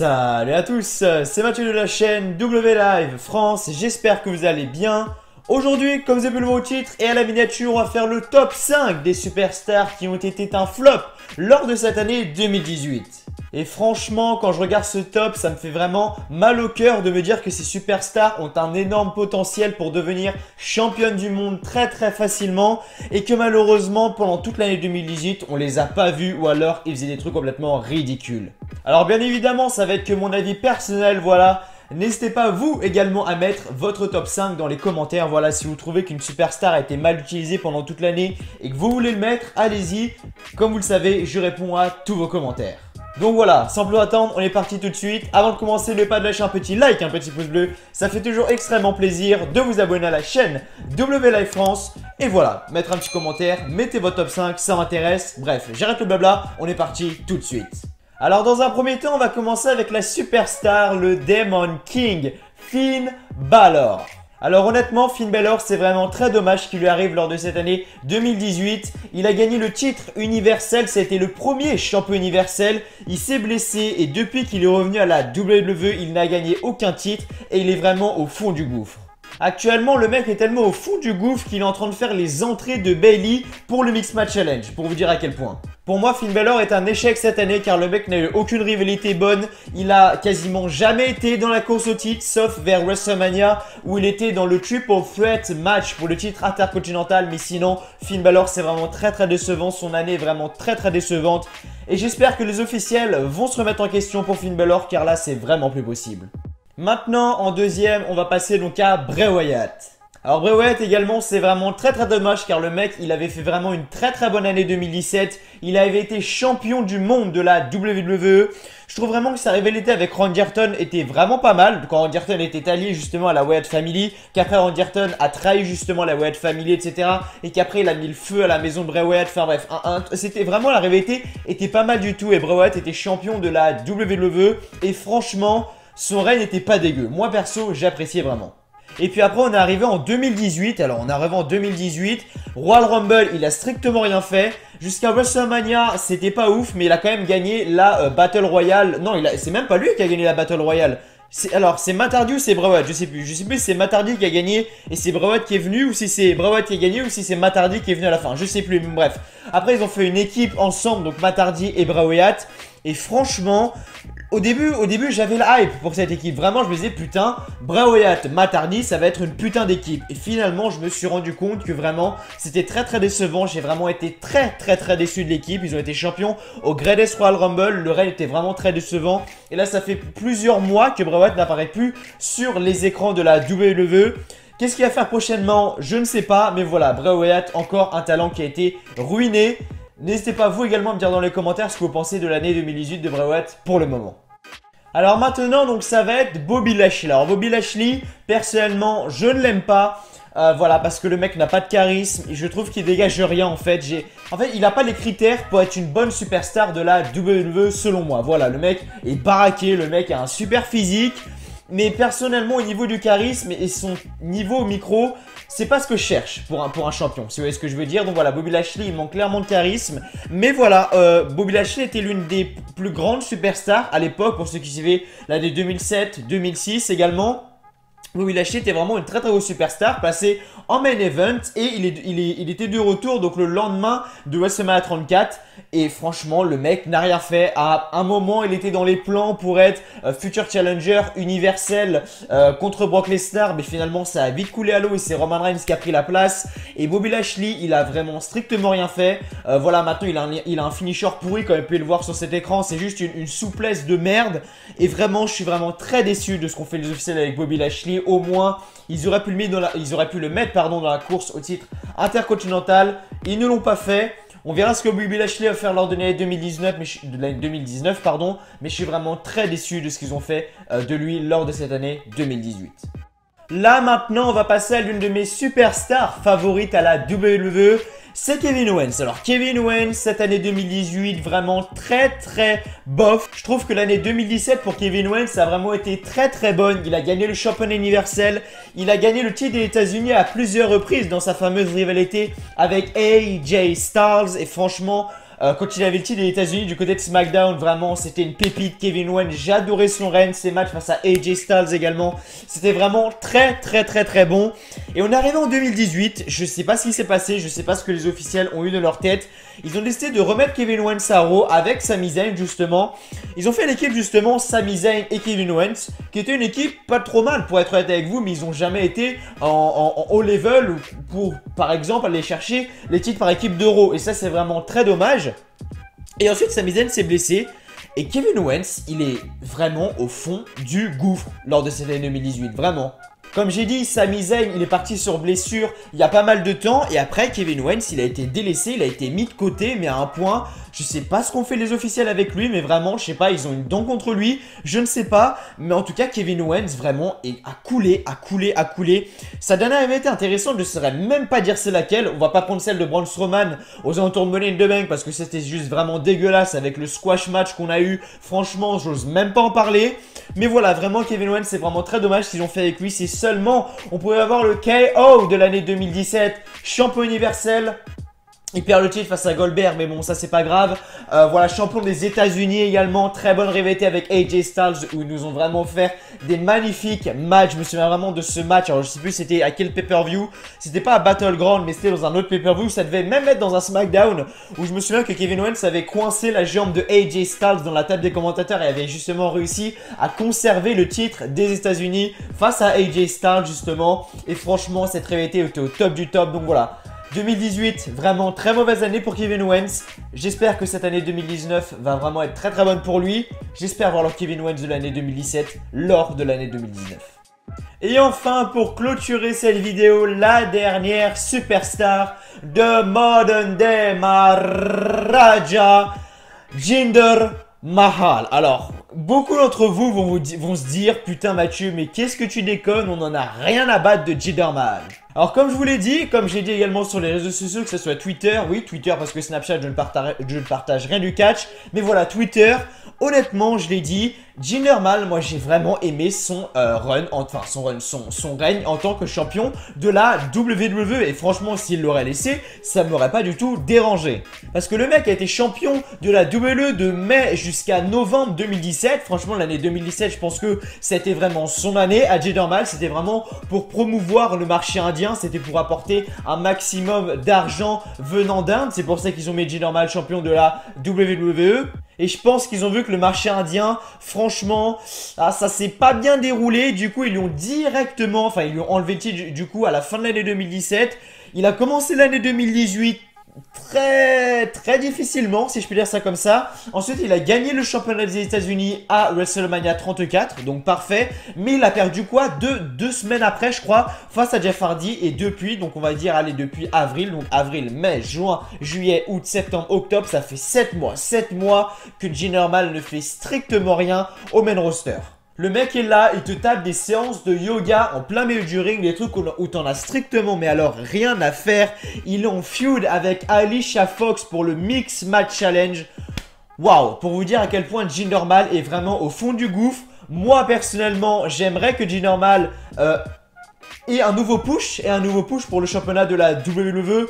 Salut à tous, c'est Mathieu de la chaîne W Live France, j'espère que vous allez bien. Aujourd'hui, comme vous avez pu le voir au titre et à la miniature, on va faire le top 5 des superstars qui ont été un flop lors de cette année 2018. Et franchement, quand je regarde ce top, ça me fait vraiment mal au cœur de me dire que ces superstars ont un énorme potentiel pour devenir championnes du monde très facilement et que malheureusement, pendant toute l'année 2018, on les a pas vus ou alors ils faisaient des trucs complètement ridicules. Alors bien évidemment, ça va être que mon avis personnel, voilà. N'hésitez pas vous également à mettre votre top 5 dans les commentaires. Voilà, si vous trouvez qu'une superstar a été mal utilisée pendant toute l'année et que vous voulez le mettre, allez-y. Comme vous le savez, je réponds à tous vos commentaires. Donc voilà, sans plus attendre, on est parti tout de suite. Avant de commencer, n'oubliez pas de lâcher un petit like, un petit pouce bleu. Ça fait toujours extrêmement plaisir de vous abonner à la chaîne W Live France. Et voilà, mettre un petit commentaire, mettez votre top 5, ça m'intéresse. Bref, j'arrête le blabla, on est parti tout de suite. Alors dans un premier temps, on va commencer avec la superstar, le Demon King, Finn Balor. Alors honnêtement, Finn Balor, c'est vraiment très dommage qu'il lui arrive lors de cette année 2018. Il a gagné le titre universel, c'était le premier champion universel. Il s'est blessé et depuis qu'il est revenu à la WWE, il n'a gagné aucun titre et il est vraiment au fond du gouffre. Actuellement, le mec est tellement au fond du gouffre qu'il est en train de faire les entrées de Bayley pour le Mixed Match Challenge, pour vous dire à quel point. Pour moi, Finn Balor est un échec cette année car le mec n'a eu aucune rivalité bonne. Il a quasiment jamais été dans la course au titre, sauf vers WrestleMania où il était dans le Triple Threat match pour le titre intercontinental. Mais sinon, Finn Balor, c'est vraiment très décevant. Son année est vraiment très décevante. Et j'espère que les officiels vont se remettre en question pour Finn Balor car là, c'est vraiment plus possible. Maintenant, en deuxième, on va passer donc à Bray Wyatt. Alors Bray Wyatt également, c'est vraiment très dommage car le mec, il avait fait vraiment une très bonne année 2017. Il avait été champion du monde de la WWE. Je trouve vraiment que sa rivalité avec Randy Orton était vraiment pas mal. Quand Randy Orton était allié justement à la Wyatt Family, qu'après Randy Orton a trahi justement la Wyatt Family, etc. Et qu'après il a mis le feu à la maison de Bray Wyatt. Enfin bref, c'était vraiment, la rivalité était pas mal du tout. Et Bray Wyatt était champion de la WWE. Et franchement, son règne n'était pas dégueu. Moi perso, j'appréciais vraiment. Et puis après, on est arrivé en 2018. Alors, on est arrivé en 2018. Royal Rumble, il a strictement rien fait. Jusqu'à WrestleMania, c'était pas ouf, mais il a quand même gagné la Battle Royale. Non, c'est même pas lui qui a gagné la Battle Royale. Alors, c'est Matt Hardy ou c'est Bray Wyatt, je sais plus. Je sais plus si c'est Matt Hardy qui a gagné et c'est Bray Wyatt qui est venu ou si c'est Bray Wyatt qui a gagné ou si c'est Matt Hardy qui est venu à la fin. Je sais plus, mais bref. Après, ils ont fait une équipe ensemble, donc Matt Hardy et Bray Wyatt. Et franchement, au début j'avais la hype pour cette équipe. Vraiment, je me disais, putain, Bray Wyatt, Matt Hardy, ça va être une putain d'équipe. Et finalement, je me suis rendu compte que vraiment, c'était très décevant. J'ai vraiment été très déçu de l'équipe. Ils ont été champions au Greatest Royal Rumble. Le règne était vraiment très décevant. Et là, ça fait plusieurs mois que Bray Wyatt n'apparaît plus sur les écrans de la WWE. Qu'est-ce qu'il va faire prochainement? Je ne sais pas. Mais voilà, Bray Wyatt, encore un talent qui a été ruiné. N'hésitez pas vous également à me dire dans les commentaires ce que vous pensez de l'année 2018 de Bray Wyatt pour le moment. Alors maintenant, donc ça va être Bobby Lashley. Alors Bobby Lashley, personnellement, je ne l'aime pas. Voilà, parce que le mec n'a pas de charisme et je trouve qu'il dégage rien en fait. Il n'a pas les critères pour être une bonne superstar de la WWE selon moi. Voilà, le mec est baraqué, le mec a un super physique. Mais personnellement, au niveau du charisme et son niveau au micro, c'est pas ce que je cherche pour un champion, si vous voyez ce que je veux dire. Donc voilà, Bobby Lashley, il manque clairement de charisme. Mais voilà, Bobby Lashley était l'une des plus grandes superstars à l'époque, pour ceux qui suivaient l'année 2007, 2006 également. Bobby Lashley était vraiment une très grosse superstar, placé en main event et il était de retour donc le lendemain de WrestleMania 34 et franchement le mec n'a rien fait. À un moment il était dans les plans pour être future challenger universel contre Brock Lesnar, mais finalement ça a vite coulé à l'eau et c'est Roman Reigns qui a pris la place. Et Bobby Lashley, il a vraiment strictement rien fait. Voilà, maintenant il a un finisher pourri comme vous pouvez le voir sur cet écran, c'est juste une souplesse de merde. Et vraiment je suis vraiment très déçu de ce qu'ont fait les officiels avec Bobby Lashley. Au moins, ils auraient pu le mettre dans la course au titre intercontinental. Ils ne l'ont pas fait. On verra ce que Bobby Lashley va faire lors de l'année 2019, mais je suis vraiment très déçu de ce qu'ils ont fait de lui lors de cette année 2018. Là maintenant, on va passer à l'une de mes superstars favorites à la WWE. C'est Kevin Owens. Alors Kevin Owens, cette année 2018, vraiment très bof. Je trouve que l'année 2017 pour Kevin Owens a vraiment été très bonne. Il a gagné le championnat universel. Il a gagné le titre des États-Unis à plusieurs reprises dans sa fameuse rivalité avec AJ Styles. Et franchement, quand il avait le titre des États-Unis du côté de SmackDown. Vraiment, c'était une pépite. Kevin Owens, j'adorais son règne, ses matchs face à AJ Styles également. C'était vraiment très bon. Et on est arrivé en 2018. Je sais pas ce qui s'est passé, je sais pas ce que les officiels ont eu de leur tête. Ils ont décidé de remettre Kevin Owens à Raw avec Sami Zayn justement. Ils ont fait l'équipe justement Sami Zayn et Kevin Owens, qui était une équipe pas trop mal pour être honnête avec vous, mais ils ont jamais été en haut level pour par exemple aller chercher les titres par équipe de Raw. Et ça c'est vraiment très dommage. Et ensuite Sami Zayn s'est blessé. Et Kevin Owens, il est vraiment au fond du gouffre lors de cette année 2018, vraiment. Comme j'ai dit, Sami Zayn, il est parti sur blessure il y a pas mal de temps. Et après, Kevin Owens, il a été délaissé, il a été mis de côté. Mais à un point, je sais pas ce qu'ont fait les officiels avec lui. Mais vraiment, je sais pas, ils ont une dent contre lui. Je ne sais pas. Mais en tout cas, Kevin Owens, vraiment, a coulé. Sa dernière avait été intéressante, je ne saurais même pas dire c'est laquelle. On va pas prendre celle de Braun Strowman aux alentours de Money in the Bank parce que c'était juste vraiment dégueulasse avec le squash match qu'on a eu. Franchement, j'ose même pas en parler. Mais voilà, vraiment, Kevin Owens, c'est vraiment très dommage ce qu'ils ont fait avec lui. C'est seulement, on pouvait avoir le KO de l'année 2017, champion universel. Il perd le titre face à Goldberg, mais bon, ça c'est pas grave. Voilà, champion des États-Unis également. Très bonne rivalité avec AJ Styles où ils nous ont vraiment fait des magnifiques matchs. Je me souviens vraiment de ce match. Alors, je sais plus c'était à quel pay-per-view. C'était pas à Battleground, mais c'était dans un autre pay-per-view. Ça devait même être dans un SmackDown où je me souviens que Kevin Owens avait coincé la jambe de AJ Styles dans la table des commentateurs et avait justement réussi à conserver le titre des États-Unis face à AJ Styles justement. Et franchement, cette rivalité était au top du top. Donc voilà. 2018, vraiment très mauvaise année pour Kevin Owens. J'espère que cette année 2019 va vraiment être très bonne pour lui. J'espère voir le Kevin Owens de l'année 2017 lors de l'année 2019. Et enfin, pour clôturer cette vidéo, la dernière superstar de Modern Day Maharaja, Jinder Mahal. Alors, beaucoup d'entre vous vont se dire, putain Mathieu, mais qu'est-ce que tu déconnes, on n'en a rien à battre de Jinder Mahal. Alors comme je vous l'ai dit, comme j'ai dit également sur les réseaux sociaux, que ce soit Twitter, oui Twitter parce que Snapchat je ne partage rien du catch, mais voilà Twitter, honnêtement je l'ai dit, Jinder Mahal, moi j'ai vraiment aimé son règne en tant que champion de la WWE et franchement s'il l'aurait laissé, ça m'aurait pas du tout dérangé. Parce que le mec a été champion de la WWE de mai jusqu'à novembre 2017, franchement l'année 2017 je pense que c'était vraiment son année à Jinder Mahal, c'était vraiment pour promouvoir le marché indien. C'était pour apporter un maximum d'argent venant d'Inde. C'est pour ça qu'ils ont mis Jinder Mahal champion de la WWE. Et je pense qu'ils ont vu que le marché indien, franchement, ça s'est pas bien déroulé. Du coup, ils lui ont directement, enfin, ils lui ont enlevé le titre du coup à la fin de l'année 2017. Il a commencé l'année 2018 très difficilement, si je peux dire ça comme ça. Ensuite, il a gagné le championnat des États-Unis à WrestleMania 34, donc parfait. Mais il a perdu quoi deux semaines après, je crois, face à Jeff Hardy. Et depuis, donc on va dire, allez, depuis avril, donc avril, mai, juin, juillet, août, septembre, octobre, ça fait 7 mois. 7 mois que Jinder Mahal ne fait strictement rien au main roster. Le mec est là, il te tape des séances de yoga en plein milieu du ring, des trucs où t'en as strictement mais alors rien à faire. Ils ont feud avec Alicia Fox pour le Mix Match Challenge. Waouh, pour vous dire à quel point Jinder Mahal est vraiment au fond du gouffre. Moi personnellement, j'aimerais que Jinder Mahal ait un nouveau push pour le championnat de la WWE.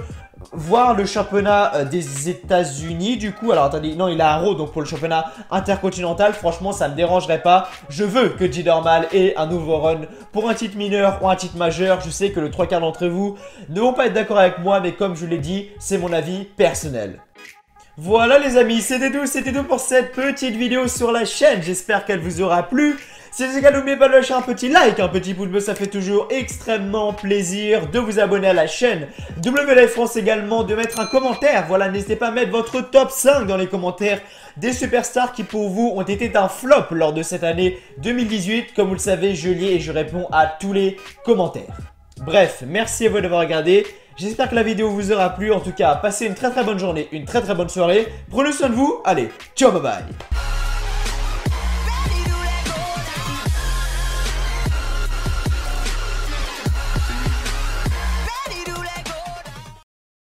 Voir le championnat des États-Unis du coup. Alors attendez, non il a un Raw donc pour le championnat intercontinental. Franchement ça me dérangerait pas. Je veux que Jinder Mahal ait un nouveau run pour un titre mineur ou un titre majeur. Je sais que le 3/4 d'entre vous ne vont pas être d'accord avec moi, mais comme je vous l'ai dit, c'est mon avis personnel. Voilà les amis, c'était tout pour cette petite vidéo sur la chaîne. J'espère qu'elle vous aura plu. Si c'est le cas, n'oubliez pas de lâcher un petit like, un petit pouce bleu, ça fait toujours extrêmement plaisir. De vous abonner à la chaîne WLive France également, de mettre un commentaire. Voilà, n'hésitez pas à mettre votre top 5 dans les commentaires des superstars qui pour vous ont été un flop lors de cette année 2018. Comme vous le savez, je lis et je réponds à tous les commentaires. Bref, merci à vous d'avoir regardé. J'espère que la vidéo vous aura plu. En tout cas, passez une très bonne journée, une très bonne soirée. Prenez soin de vous. Allez, ciao, bye bye.